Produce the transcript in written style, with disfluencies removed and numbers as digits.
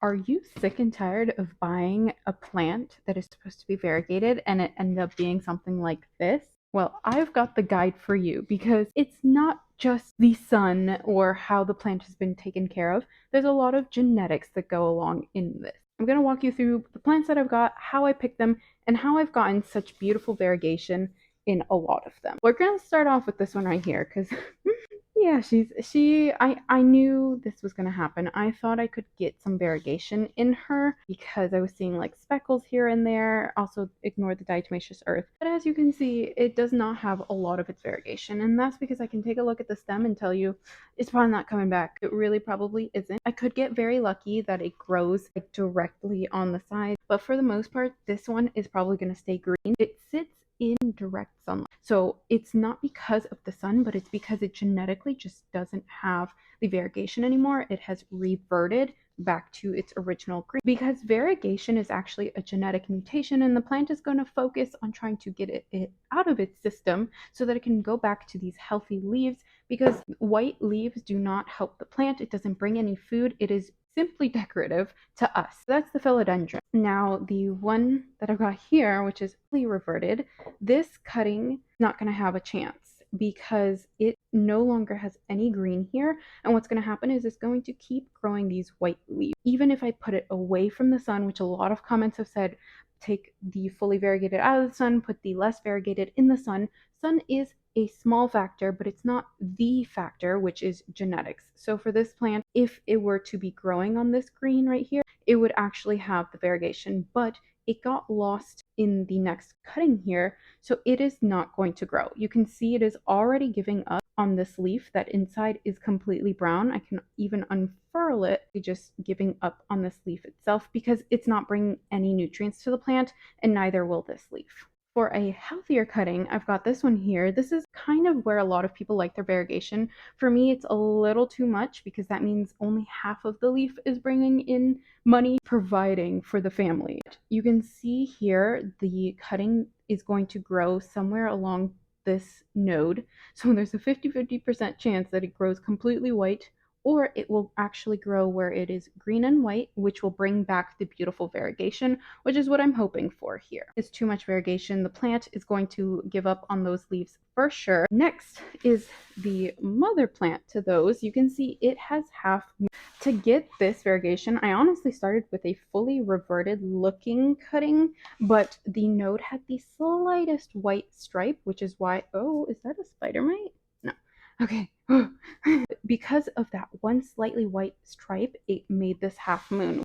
Are you sick and tired of buying a plant that is supposed to be variegated and it ended up being something like this? Well, I've got the guide for you because it's not just the sun or how the plant has been taken care of. There's a lot of genetics that go along in this. I'm going to walk you through the plants that I've got, how I picked them, and how I've gotten such beautiful variegation in a lot of them. We're going to start off with this one right here because yeah, I knew this was gonna happen. I thought I could get some variegation in her because I was seeing like speckles here and there. Also ignore the diatomaceous earth. But as you can see, it does not have a lot of its variegation, and that's because I can take a look at the stem and tell you it's probably not coming back. It really probably isn't. I could get very lucky that it grows like directly on the side, but for the most part, this one is probably gonna stay green. It sits in direct sunlight. So it's not because of the sun, but it's because it genetically just doesn't have the variegation anymore. It has reverted back to its original green because variegation is actually a genetic mutation, and the plant is going to focus on trying to get it out of its system so that it can go back to these healthy leaves, because white leaves do not help the plant. It doesn't bring any food. It is simply decorative to us. That's the philodendron. Now, the one that I've got here, which is fully reverted, this cutting is not going to have a chance because it no longer has any green here. And what's going to happen is it's going to keep growing these white leaves. Even if I put it away from the sun, which a lot of comments have said, take the fully variegated out of the sun, put the less variegated in the sun. Sun is a small factor, but it's not the factor, which is genetics. So for this plant, if it were to be growing on this green right here, it would actually have the variegation, but it got lost in the next cutting here, so it is not going to grow. You can see it is already giving up on this leaf that inside is completely brown. I can even unfurl it, just giving up on this leaf itself because it's not bringing any nutrients to the plant, and neither will this leaf. For a healthier cutting, I've got this one here. This is kind of where a lot of people like their variegation. For me, it's a little too much because that means only half of the leaf is bringing in money, providing for the family. You can see here the cutting is going to grow somewhere along this node. So there's a 50-50% chance that it grows completely white, or it will actually grow where it is green and white, which will bring back the beautiful variegation, which is what I'm hoping for here. It's too much variegation. The plant is going to give up on those leaves for sure. Next is the mother plant to those. You can see it has half. To get this variegation, I honestly started with a fully reverted looking cutting, but the node had the slightest white stripe, which is why, oh, is that a spider mite? No. Okay. Because of that one slightly white stripe, it made this half moon.